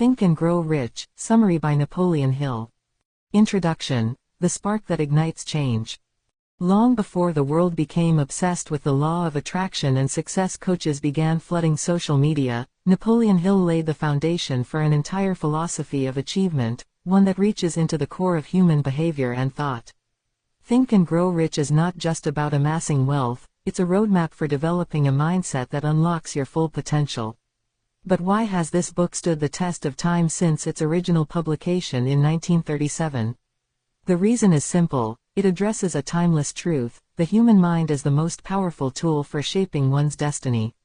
Think and Grow Rich, Summary by Napoleon Hill. Introduction, the spark that ignites change. Long before the world became obsessed with the law of attraction and success coaches began flooding social media, Napoleon Hill laid the foundation for an entire philosophy of achievement, one that reaches into the core of human behavior and thought. Think and Grow Rich is not just about amassing wealth, it's a roadmap for developing a mindset that unlocks your full potential. But why has this book stood the test of time since its original publication in 1937? The reason is simple. It addresses a timeless truth: the human mind is the most powerful tool for shaping one's destiny.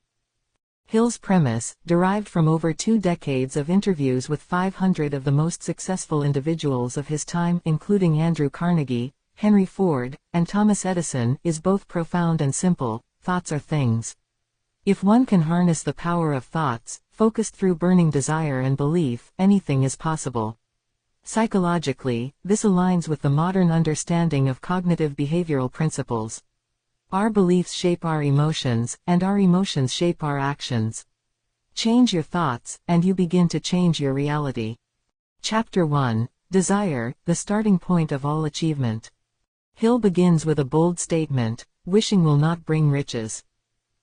Hill's premise, derived from over 2 decades of interviews with 500 of the most successful individuals of his time, including Andrew Carnegie, Henry Ford, and Thomas Edison, is both profound and simple. Thoughts are things. If one can harness the power of thoughts, focused through burning desire and belief, anything is possible. Psychologically, this aligns with the modern understanding of cognitive behavioral principles. Our beliefs shape our emotions, and our emotions shape our actions. Change your thoughts, and you begin to change your reality. Chapter 1, Desire, the starting point of all achievement. Hill begins with a bold statement: wishing will not bring riches.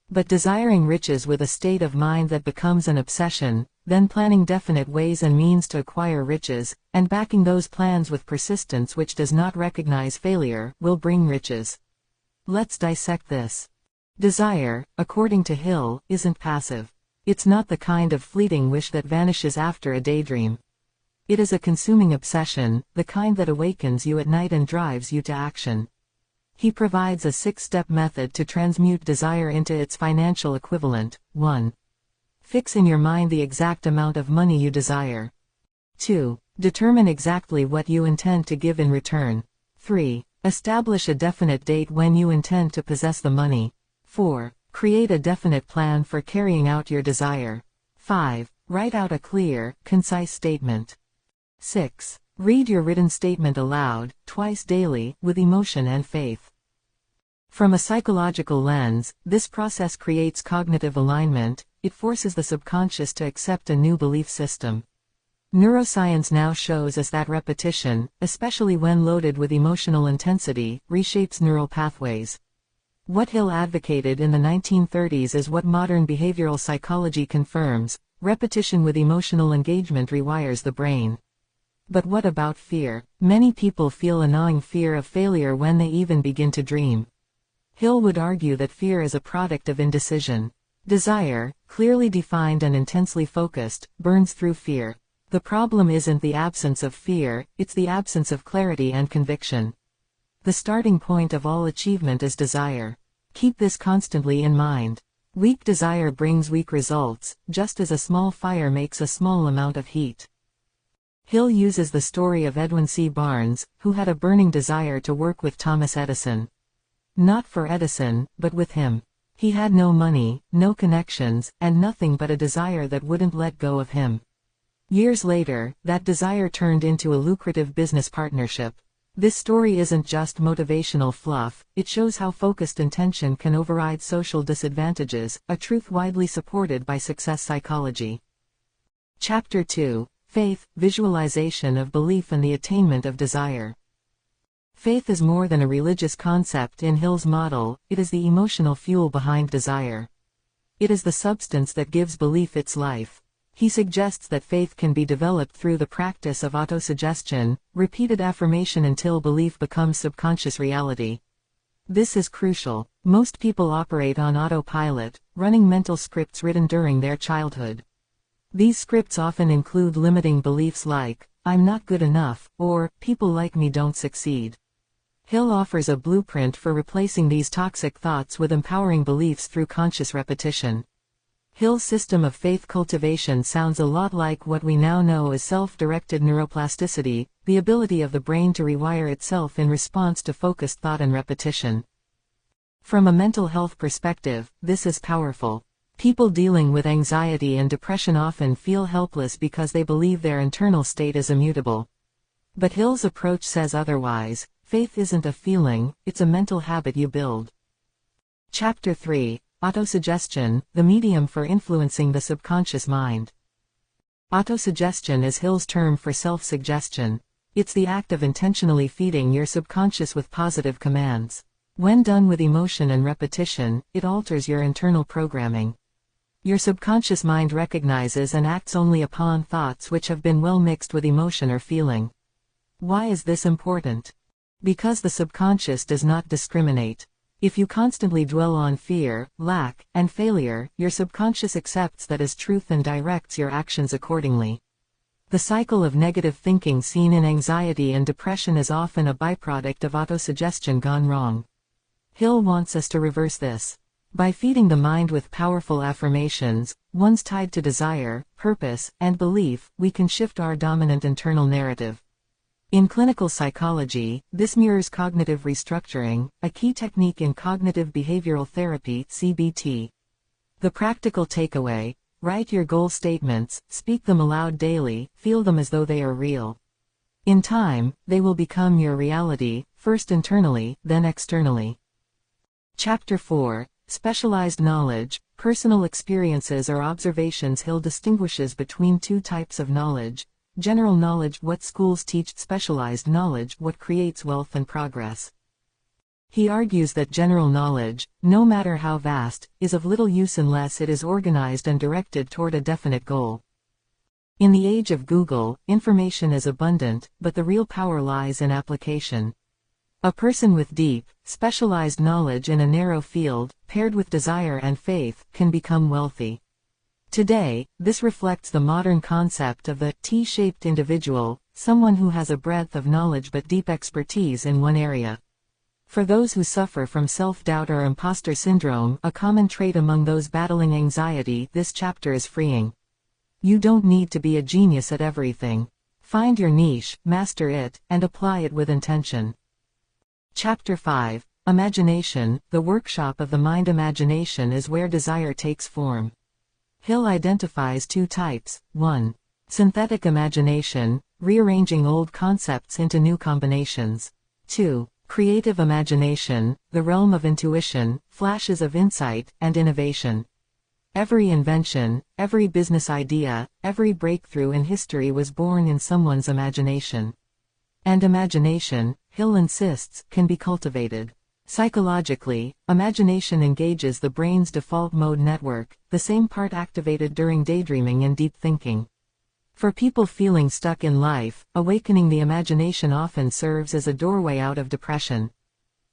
But desiring riches with a state of mind that becomes an obsession, then planning definite ways and means to acquire riches, and backing those plans with persistence which does not recognize failure, will bring riches. Let's dissect this. Desire, according to Hill, isn't passive. It's not the kind of fleeting wish that vanishes after a daydream. It is a consuming obsession, the kind that awakens you at night and drives you to action. He provides a 6-step method to transmute desire into its financial equivalent. 1. Fix in your mind the exact amount of money you desire. 2. Determine exactly what you intend to give in return. 3. Establish a definite date when you intend to possess the money. 4. Create a definite plan for carrying out your desire. 5. Write out a clear, concise statement. 6. Read your written statement aloud, twice daily, with emotion and faith. From a psychological lens, this process creates cognitive alignment. It forces the subconscious to accept a new belief system. Neuroscience now shows us that repetition, especially when loaded with emotional intensity, reshapes neural pathways. What Hill advocated in the 1930s is what modern behavioral psychology confirms: repetition with emotional engagement rewires the brain. But what about fear? Many people feel a gnawing fear of failure when they even begin to dream. Hill would argue that fear is a product of indecision. Desire, clearly defined and intensely focused, burns through fear. The problem isn't the absence of fear, it's the absence of clarity and conviction. The starting point of all achievement is desire. Keep this constantly in mind. Weak desire brings weak results, just as a small fire makes a small amount of heat. Hill uses the story of Edwin C. Barnes, who had a burning desire to work with Thomas Edison. Not for Edison, but with him. He had no money, no connections, and nothing but a desire that wouldn't let go of him. Years later, that desire turned into a lucrative business partnership. This story isn't just motivational fluff, it shows how focused intention can override social disadvantages, a truth widely supported by success psychology. Chapter 2, Faith, Visualization of Belief and the Attainment of Desire. Faith is more than a religious concept in Hill's model, it is the emotional fuel behind desire. It is the substance that gives belief its life. He suggests that faith can be developed through the practice of autosuggestion, repeated affirmation until belief becomes subconscious reality. This is crucial. Most people operate on autopilot, running mental scripts written during their childhood. These scripts often include limiting beliefs like, "I'm not good enough," or "people like me don't succeed." Hill offers a blueprint for replacing these toxic thoughts with empowering beliefs through conscious repetition. Hill's system of faith cultivation sounds a lot like what we now know as self-directed neuroplasticity, the ability of the brain to rewire itself in response to focused thought and repetition. From a mental health perspective, this is powerful. People dealing with anxiety and depression often feel helpless because they believe their internal state is immutable. But Hill's approach says otherwise. Faith isn't a feeling, it's a mental habit you build. Chapter 3, Autosuggestion, the medium for influencing the subconscious mind. Autosuggestion is Hill's term for self-suggestion. It's the act of intentionally feeding your subconscious with positive commands. When done with emotion and repetition, it alters your internal programming. Your subconscious mind recognizes and acts only upon thoughts which have been well mixed with emotion or feeling. Why is this important? Because the subconscious does not discriminate. If you constantly dwell on fear, lack, and failure, your subconscious accepts that as truth and directs your actions accordingly. The cycle of negative thinking seen in anxiety and depression is often a byproduct of autosuggestion gone wrong. Hill wants us to reverse this. By feeding the mind with powerful affirmations, ones tied to desire, purpose, and belief, we can shift our dominant internal narrative. In clinical psychology, this mirrors cognitive restructuring, a key technique in cognitive behavioral therapy (CBT). The practical takeaway: write your goal statements, speak them aloud daily, feel them as though they are real. In time, they will become your reality, first internally, then externally. Chapter 4. Specialized knowledge, personal experiences or observations. Hill distinguishes between two types of knowledge: general knowledge, what schools teach; specialized knowledge, what creates wealth and progress. He argues that general knowledge, no matter how vast, is of little use unless it is organized and directed toward a definite goal. In the age of Google, information is abundant, but the real power lies in application. A person with deep, specialized knowledge in a narrow field, paired with desire and faith, can become wealthy. Today, this reflects the modern concept of the T-shaped individual, someone who has a breadth of knowledge but deep expertise in one area. For those who suffer from self-doubt or imposter syndrome, a common trait among those battling anxiety, this chapter is freeing. You don't need to be a genius at everything. Find your niche, master it, and apply it with intention. Chapter 5. Imagination, the workshop of the mind. Imagination is where desire takes form. Hill identifies two types: 1. Synthetic imagination, rearranging old concepts into new combinations. 2. Creative imagination, the realm of intuition, flashes of insight, and innovation. Every invention, every business idea, every breakthrough in history was born in someone's imagination. And imagination, Hill insists, can be cultivated. Psychologically, imagination engages the brain's default mode network, the same part activated during daydreaming and deep thinking. For people feeling stuck in life, awakening the imagination often serves as a doorway out of depression.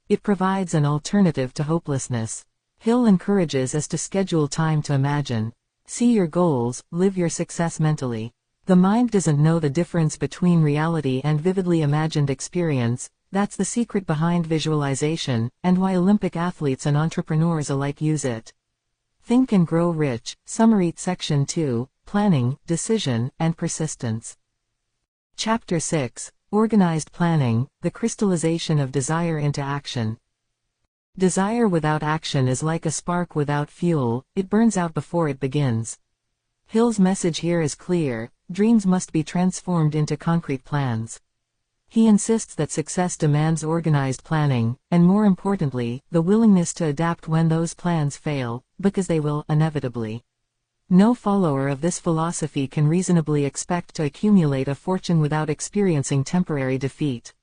It provides an alternative to hopelessness. Hill encourages us to schedule time to imagine. See your goals, live your success mentally. The mind doesn't know the difference between reality and vividly imagined experience. That's the secret behind visualization, and why Olympic athletes and entrepreneurs alike use it. Think and Grow Rich, Summary. Section 2, Planning, Decision, and Persistence. Chapter 6, Organized Planning, the Crystallization of Desire into Action. Desire without action is like a spark without fuel, it burns out before it begins. Hill's message here is clear: dreams must be transformed into concrete plans. He insists that success demands organized planning, and more importantly, the willingness to adapt when those plans fail, because they will, inevitably. No follower of this philosophy can reasonably expect to accumulate a fortune without experiencing temporary defeat.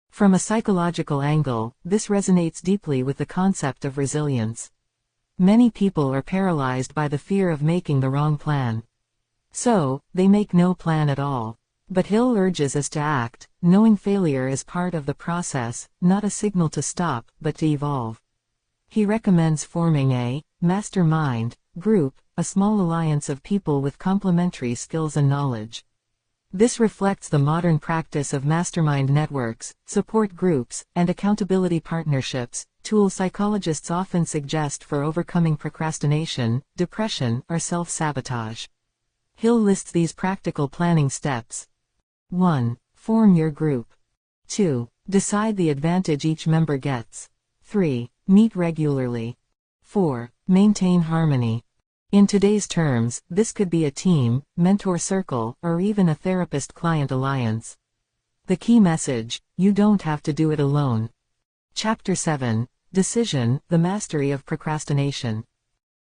From a psychological angle, this resonates deeply with the concept of resilience. Many people are paralyzed by the fear of making the wrong plan. So, they make no plan at all. But Hill urges us to act, knowing failure is part of the process, not a signal to stop, but to evolve. He recommends forming a mastermind group, a small alliance of people with complementary skills and knowledge. This reflects the modern practice of mastermind networks, support groups, and accountability partnerships, tools psychologists often suggest for overcoming procrastination, depression, or self-sabotage. Hill lists these practical planning steps. 1. Form your group. 2. Decide the advantage each member gets. 3. Meet regularly. 4. Maintain harmony. In today's terms, this could be a team, mentor circle, or even a therapist-client alliance. The key message: you don't have to do it alone. Chapter 7, Decision, the Mastery of Procrastination.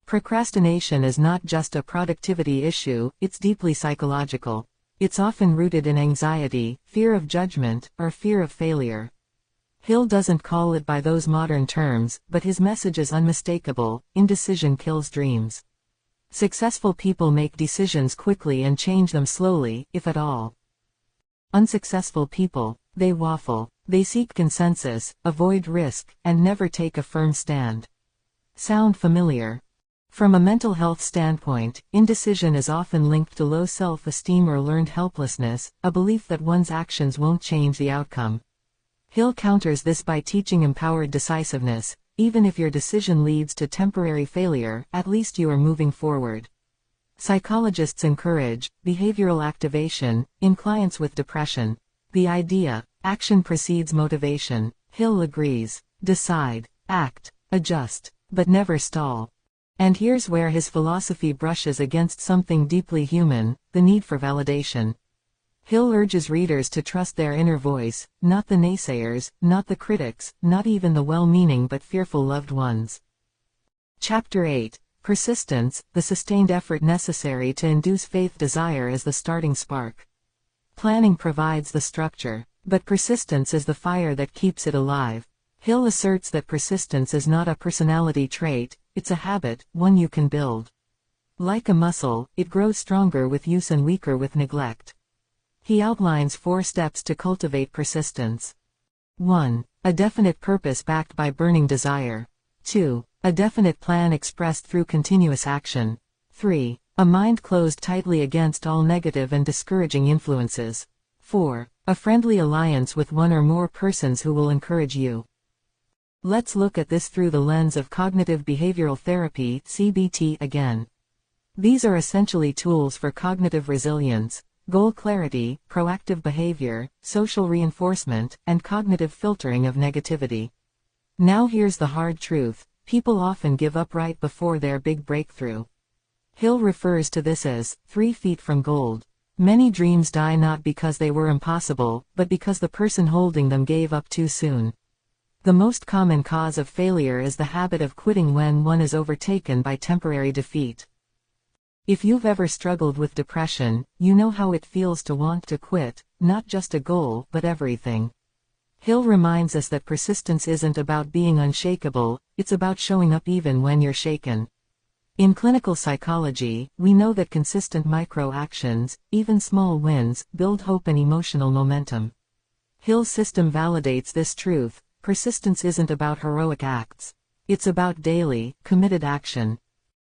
Procrastination is not just a productivity issue, it's deeply psychological. It's often rooted in anxiety, fear of judgment, or fear of failure. Hill doesn't call it by those modern terms, but his message is unmistakable: indecision kills dreams. Successful people make decisions quickly and change them slowly, if at all. Unsuccessful people, they waffle. They seek consensus, avoid risk, and never take a firm stand. Sound familiar? From a mental health standpoint, indecision is often linked to low self-esteem or learned helplessness, a belief that one's actions won't change the outcome. Hill counters this by teaching empowered decisiveness. Even if your decision leads to temporary failure, at least you are moving forward. Psychologists encourage behavioral activation in clients with depression. The idea, action precedes motivation. Hill agrees. Decide, act, adjust, but never stall. And here's where his philosophy brushes against something deeply human: the need for validation. Hill urges readers to trust their inner voice, not the naysayers, not the critics, not even the well-meaning but fearful loved ones. Chapter 8. Persistence, the sustained effort necessary to induce faith. Desire is the starting spark. Planning provides the structure, but persistence is the fire that keeps it alive. Hill asserts that persistence is not a personality trait, it's a habit, one you can build. Like a muscle, it grows stronger with use and weaker with neglect. He outlines 4 steps to cultivate persistence. 1. A definite purpose backed by burning desire. 2. A definite plan expressed through continuous action. 3. A mind closed tightly against all negative and discouraging influences. 4. A friendly alliance with one or more persons who will encourage you. Let's look at this through the lens of cognitive behavioral therapy, CBT again. These are essentially tools for cognitive resilience, goal clarity, proactive behavior, social reinforcement, and cognitive filtering of negativity. Now here's the hard truth: people often give up right before their big breakthrough. Hill refers to this as 3 feet from gold. Many dreams die not because they were impossible, but because the person holding them gave up too soon. The most common cause of failure is the habit of quitting when one is overtaken by temporary defeat. If you've ever struggled with depression, you know how it feels to want to quit, not just a goal, but everything. Hill reminds us that persistence isn't about being unshakable, it's about showing up even when you're shaken. In clinical psychology, we know that consistent micro-actions, even small wins, build hope and emotional momentum. Hill's system validates this truth: persistence isn't about heroic acts. It's about daily, committed action.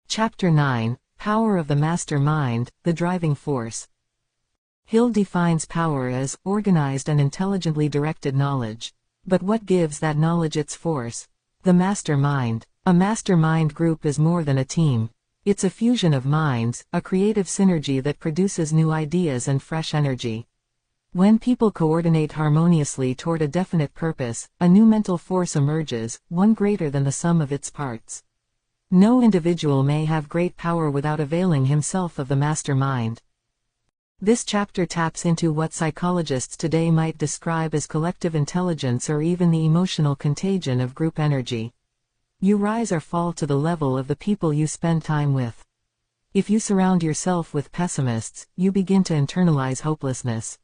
Chapter 9. Power of the Master Mind, the Driving Force. Hill defines power as organized and intelligently directed knowledge. But what gives that knowledge its force? The master mind. A mastermind group is more than a team. It's a fusion of minds, a creative synergy that produces new ideas and fresh energy. When people coordinate harmoniously toward a definite purpose, a new mental force emerges, one greater than the sum of its parts. No individual may have great power without availing himself of the master mind. This chapter taps into what psychologists today might describe as collective intelligence, or even the emotional contagion of group energy. You rise or fall to the level of the people you spend time with. If you surround yourself with pessimists, you begin to internalize hopelessness.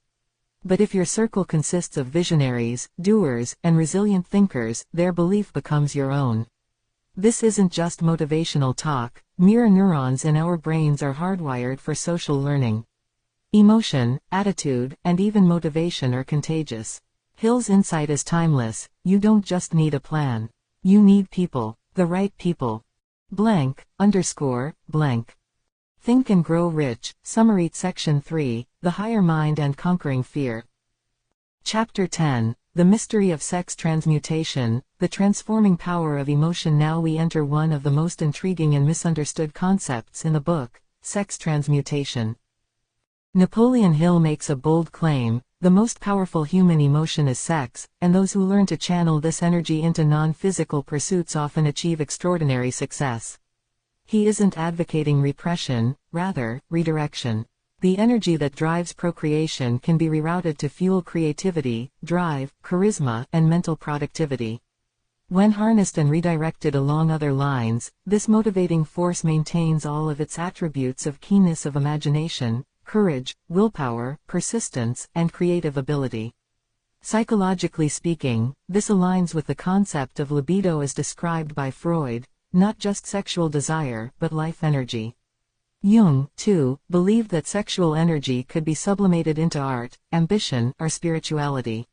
But if your circle consists of visionaries, doers, and resilient thinkers, their belief becomes your own. This isn't just motivational talk. Mirror neurons in our brains are hardwired for social learning. Emotion, attitude, and even motivation are contagious. Hill's insight is timeless: you don't just need a plan. You need people, the right people. Blank, blank. Think and Grow Rich, Summary. Section 3, The Higher Mind and Conquering Fear. Chapter 10, The Mystery of Sex Transmutation, the Transforming Power of Emotion. Now we enter one of the most intriguing and misunderstood concepts in the book: sex transmutation. Napoleon Hill makes a bold claim: the most powerful human emotion is sex, and those who learn to channel this energy into non-physical pursuits often achieve extraordinary success. He isn't advocating repression, rather, redirection. The energy that drives procreation can be rerouted to fuel creativity, drive, charisma, and mental productivity. When harnessed and redirected along other lines, this motivating force maintains all of its attributes of keenness of imagination, courage, willpower, persistence, and creative ability. Psychologically speaking, this aligns with the concept of libido as described by Freud, not just sexual desire but life energy. Jung, too, believed that sexual energy could be sublimated into art, ambition, or spirituality.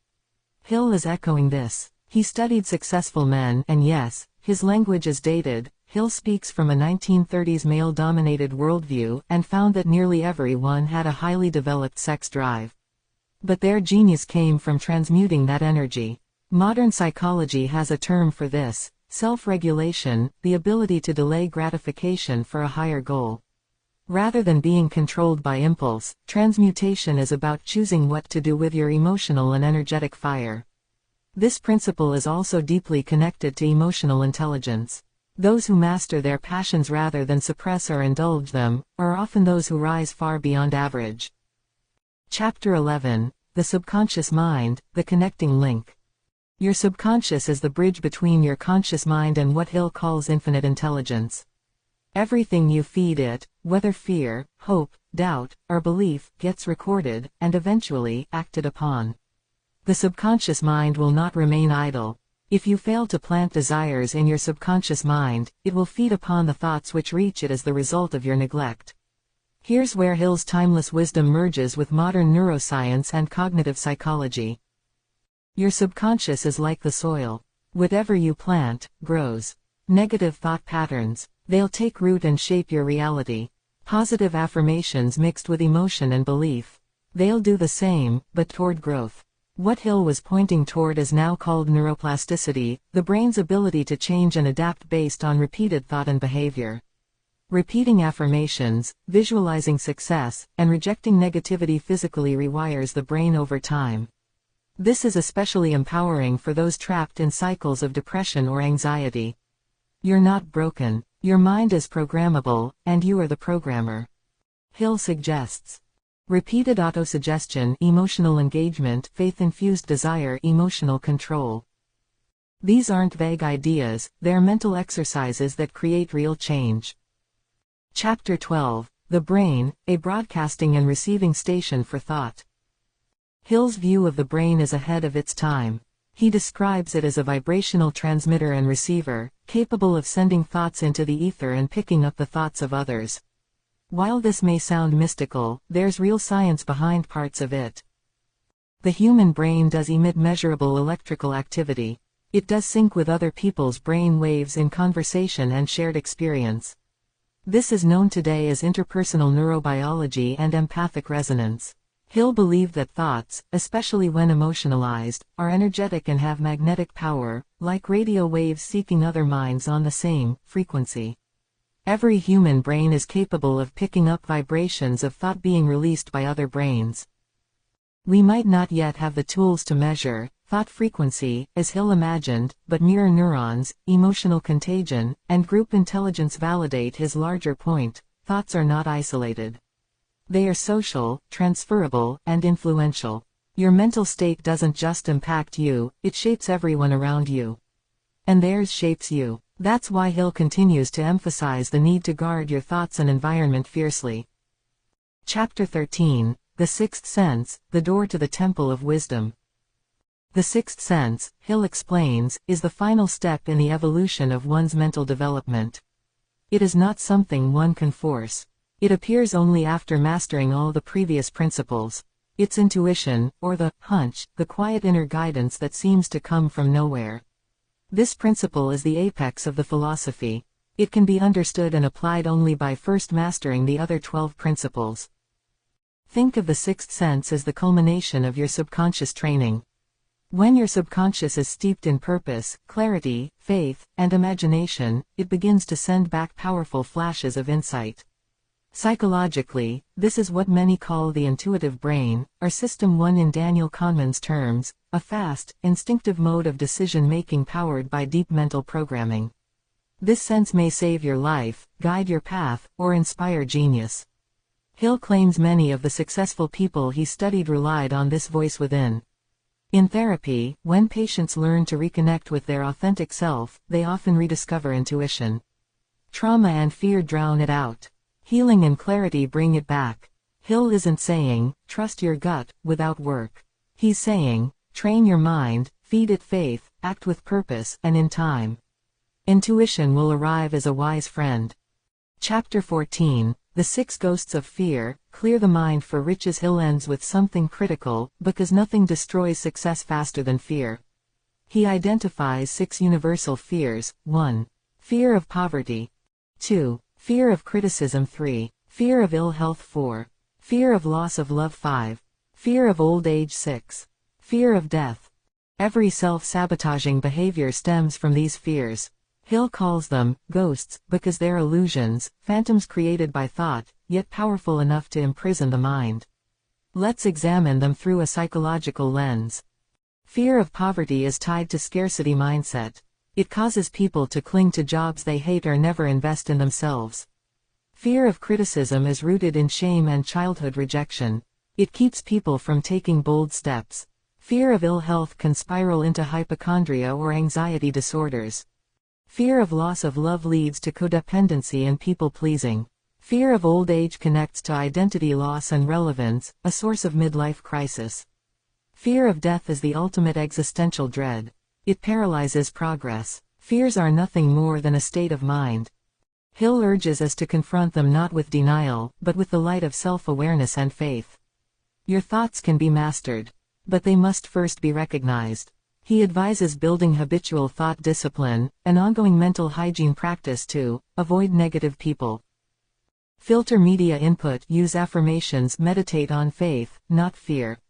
Hill is echoing this. He studied successful men, and yes, his language is dated. Hill speaks from a 1930s male-dominated worldview and found that nearly everyone had a highly developed sex drive. But their genius came from transmuting that energy. Modern psychology has a term for this: self-regulation, the ability to delay gratification for a higher goal. Rather than being controlled by impulse, transmutation is about choosing what to do with your emotional and energetic fire. This principle is also deeply connected to emotional intelligence. Those who master their passions rather than suppress or indulge them, are often those who rise far beyond average. Chapter 11. The Subconscious Mind, the Connecting Link. Your subconscious is the bridge between your conscious mind and what Hill calls infinite intelligence. Everything you feed it, whether fear, hope, doubt, or belief, gets recorded, and eventually, acted upon. The subconscious mind will not remain idle. If you fail to plant desires in your subconscious mind, it will feed upon the thoughts which reach it as the result of your neglect. Here's where Hill's timeless wisdom merges with modern neuroscience and cognitive psychology. Your subconscious is like the soil. Whatever you plant, grows. Negative thought patterns, they'll take root and shape your reality. Positive affirmations mixed with emotion and belief, they'll do the same, but toward growth. What Hill was pointing toward is now called neuroplasticity, the brain's ability to change and adapt based on repeated thought and behavior. Repeating affirmations, visualizing success, and rejecting negativity physically rewires the brain over time. This is especially empowering for those trapped in cycles of depression or anxiety. You're not broken. Your mind is programmable, and you are the programmer. Hill suggests repeated autosuggestion, emotional engagement, faith-infused desire, emotional control. These aren't vague ideas, they're mental exercises that create real change. Chapter 12. The Brain, a Broadcasting and Receiving Station for Thought. Hill's view of the brain is ahead of its time. He describes it as a vibrational transmitter and receiver, capable of sending thoughts into the ether and picking up the thoughts of others. While this may sound mystical, there's real science behind parts of it. The human brain does emit measurable electrical activity. It does sync with other people's brain waves in conversation and shared experience. This is known today as interpersonal neurobiology and empathic resonance. Hill believed that thoughts, especially when emotionalized, are energetic and have magnetic power, like radio waves seeking other minds on the same frequency. Every human brain is capable of picking up vibrations of thought being released by other brains. We might not yet have the tools to measure thought frequency, as Hill imagined, but mirror neurons, emotional contagion, and group intelligence validate his larger point: thoughts are not isolated. They are social, transferable, and influential. Your mental state doesn't just impact you, it shapes everyone around you. And theirs shapes you. That's why Hill continues to emphasize the need to guard your thoughts and environment fiercely. Chapter 13. The Sixth Sense, the Door to the Temple of Wisdom. The sixth sense, Hill explains, is the final step in the evolution of one's mental development. It is not something one can force. It appears only after mastering all the previous principles. It's intuition, or the hunch, the quiet inner guidance that seems to come from nowhere. This principle is the apex of the philosophy. It can be understood and applied only by first mastering the other 12 principles. Think of the sixth sense as the culmination of your subconscious training. When your subconscious is steeped in purpose, clarity, faith, and imagination, it begins to send back powerful flashes of insight. Psychologically, this is what many call the intuitive brain, or System 1 in Daniel Kahneman's terms, a fast, instinctive mode of decision-making powered by deep mental programming. This sense may save your life, guide your path, or inspire genius. Hill claims many of the successful people he studied relied on this voice within. In therapy, when patients learn to reconnect with their authentic self, they often rediscover intuition. Trauma and fear drown it out. Healing and clarity bring it back. Hill isn't saying, trust your gut, without work. He's saying, train your mind, feed it faith, act with purpose, and in time, intuition will arrive as a wise friend. Chapter 14, The 6 Ghosts of Fear, Clear the Mind for Riches. Hill ends with something critical, because nothing destroys success faster than fear. He identifies 6 universal fears. 1. Fear of poverty. 2. Fear of criticism. 3. Fear of ill health. 4. Fear of loss of love. 5. Fear of old age. 6. Fear of death. Every self-sabotaging behavior stems from these fears. Hill calls them ghosts because they're illusions, phantoms created by thought, yet powerful enough to imprison the mind. Let's examine them through a psychological lens. Fear of poverty is tied to scarcity mindset. It causes people to cling to jobs they hate or never invest in themselves. Fear of criticism is rooted in shame and childhood rejection. It keeps people from taking bold steps. Fear of ill health can spiral into hypochondria or anxiety disorders. Fear of loss of love leads to codependency and people-pleasing. Fear of old age connects to identity loss and relevance, a source of midlife crisis. Fear of death is the ultimate existential dread. It paralyzes progress. Fears are nothing more than a state of mind. Hill urges us to confront them not with denial, but with the light of self-awareness and faith. Your thoughts can be mastered, but they must first be recognized. He advises building habitual thought discipline, an ongoing mental hygiene practice to avoid negative people. Filter media input. Use affirmations. Meditate on faith, not fear.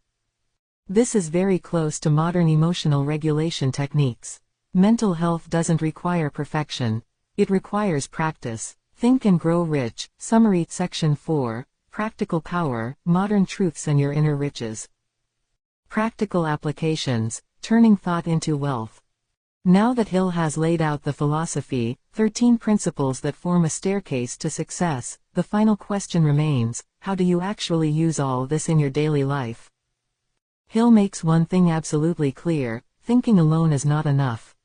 This is very close to modern emotional regulation techniques. Mental health doesn't require perfection. It requires practice. Think and Grow Rich. Summary. Section 4. Practical Power, Modern Truths and Your Inner Riches. Practical applications. Turning thought into wealth. Now that Hill has laid out the philosophy, 13 principles that form a staircase to success, the final question remains, how do you actually use all this in your daily life? Hill makes one thing absolutely clear, thinking alone is not enough.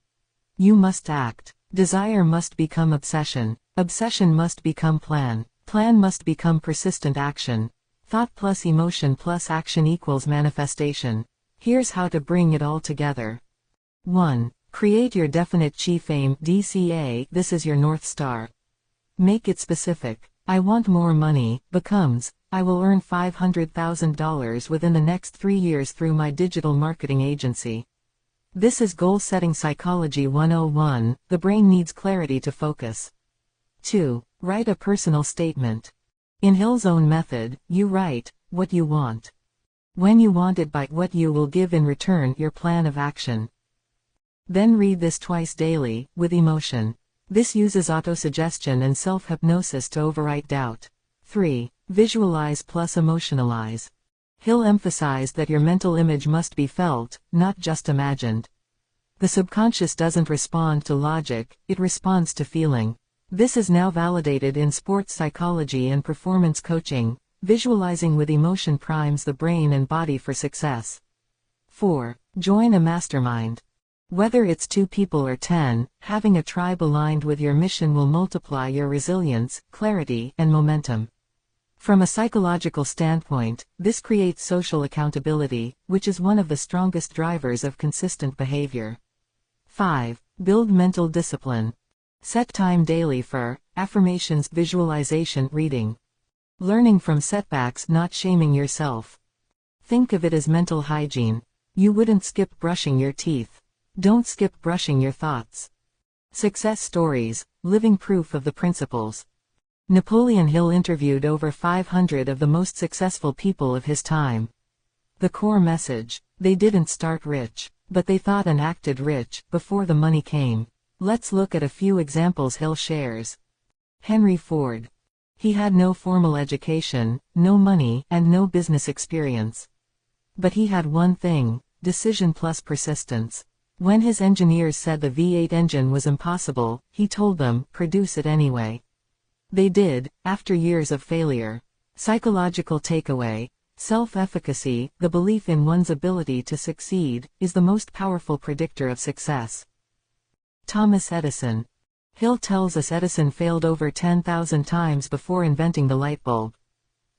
You must act. Desire must become obsession. Obsession must become plan. Plan must become persistent action. Thought plus emotion plus action equals manifestation. Here's how to bring it all together. 1. Create your definite chief aim, DCA. This is your North Star. Make it specific. I want more money, becomes, I will earn $500,000 within the next 3 years through my digital marketing agency. This is goal-setting psychology 101, the brain needs clarity to focus. 2. Write a personal statement. In Hill's own method, you write what you want. When you want it by what you will give in return, your plan of action. Then read this twice daily, with emotion. This uses autosuggestion and self-hypnosis to overwrite doubt. 3. Visualize plus emotionalize. Hill emphasized that your mental image must be felt, not just imagined. The subconscious doesn't respond to logic, it responds to feeling. This is now validated in sports psychology and performance coaching. Visualizing with emotion primes the brain and body for success. 4. Join a mastermind. Whether it's 2 people or 10, having a tribe aligned with your mission will multiply your resilience, clarity, and momentum. From a psychological standpoint, this creates social accountability, which is one of the strongest drivers of consistent behavior. 5. Build mental discipline. Set time daily for affirmations, visualization, reading. Learning from setbacks, not shaming yourself. Think of it as mental hygiene. You wouldn't skip brushing your teeth. Don't skip brushing your thoughts. Success stories, living proof of the principles. Napoleon Hill interviewed over 500 of the most successful people of his time. The core message: they didn't start rich, but they thought and acted rich before the money came. Let's look at a few examples Hill shares. Henry Ford. He had no formal education, no money, and no business experience. But he had one thing: decision plus persistence. When his engineers said the V8 engine was impossible, he told them, produce it anyway. They did, after years of failure. Psychological takeaway: Self-efficacy, the belief in one's ability to succeed, is the most powerful predictor of success. Thomas Edison. Hill tells us Edison failed over 10,000 times before inventing the light bulb.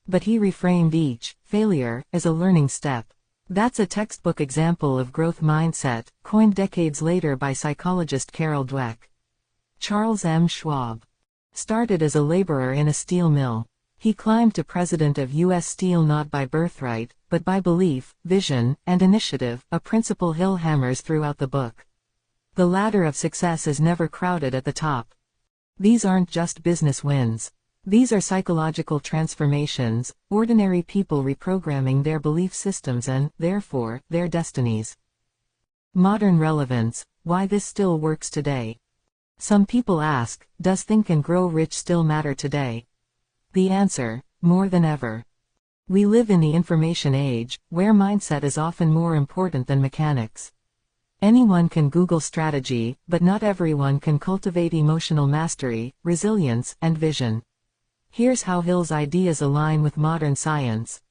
But he reframed each failure as a learning step. That's a textbook example of growth mindset, coined decades later by psychologist Carol Dweck. Charles M. Schwab started as a laborer in a steel mill. He climbed to president of U.S. Steel not by birthright, but by belief, vision, and initiative, a principle Hill hammers throughout the book. The ladder of success is never crowded at the top. These aren't just business wins. These are psychological transformations, ordinary people reprogramming their belief systems and, therefore, their destinies. Modern relevance, why this still works today. Some people ask, does Think and Grow Rich still matter today? The answer, more than ever. We live in the information age, where mindset is often more important than mechanics. Anyone can Google strategy, but not everyone can cultivate emotional mastery, resilience, and vision. Here's how Hill's ideas align with modern science.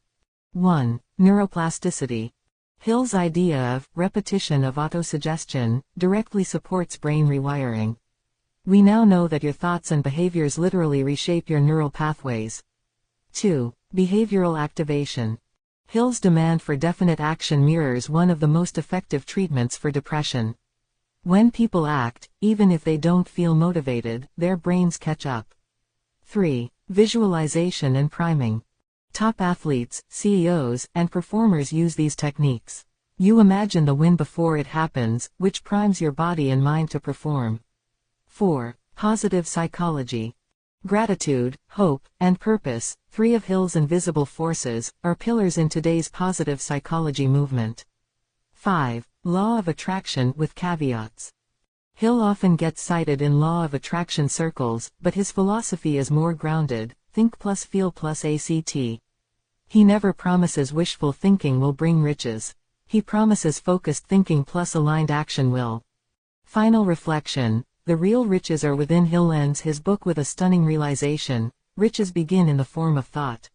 1. Neuroplasticity. Hill's idea of repetition of autosuggestion directly supports brain rewiring. We now know that your thoughts and behaviors literally reshape your neural pathways. 2. Behavioral activation. Hill's demand for definite action mirrors one of the most effective treatments for depression. When people act, even if they don't feel motivated, their brains catch up. 3. Visualization and priming. Top athletes, CEOs, and performers use these techniques. You imagine the win before it happens, which primes your body and mind to perform. 4. Positive psychology. Gratitude, hope, and purpose, three of Hill's invisible forces, are pillars in today's positive psychology movement. 5. Law of attraction with caveats. Hill often gets cited in law of attraction circles, but his philosophy is more grounded, think plus feel plus ACT. He never promises wishful thinking will bring riches. He promises focused thinking plus aligned action will. Final reflection. The real riches are within. Hill ends his book with a stunning realization: riches begin in the form of thought.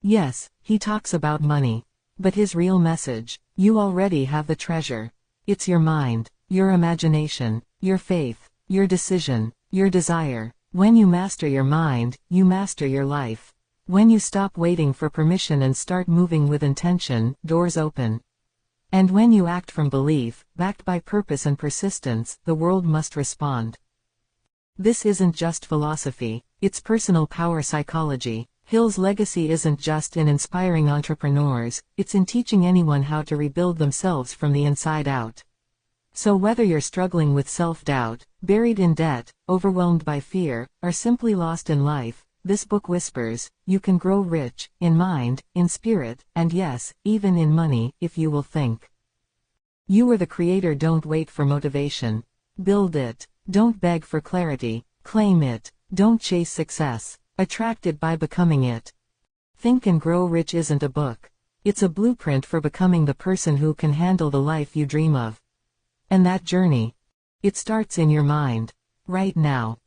Yes, he talks about money. But his real message: you already have the treasure. It's your mind, your imagination, your faith, your decision, your desire. When you master your mind, you master your life. When you stop waiting for permission and start moving with intention, doors open. And when you act from belief, backed by purpose and persistence, the world must respond. This isn't just philosophy, it's personal power psychology. Hill's legacy isn't just in inspiring entrepreneurs, it's in teaching anyone how to rebuild themselves from the inside out. So whether you're struggling with self-doubt, buried in debt, overwhelmed by fear, or simply lost in life, this book whispers, you can grow rich, in mind, in spirit, and yes, even in money, if you will think. You are the creator. Don't wait for motivation. Build it. Don't beg for clarity. Claim it. Don't chase success. Attract it by becoming it. Think and Grow Rich isn't a book. It's a blueprint for becoming the person who can handle the life you dream of. And that journey, it starts in your mind. Right now.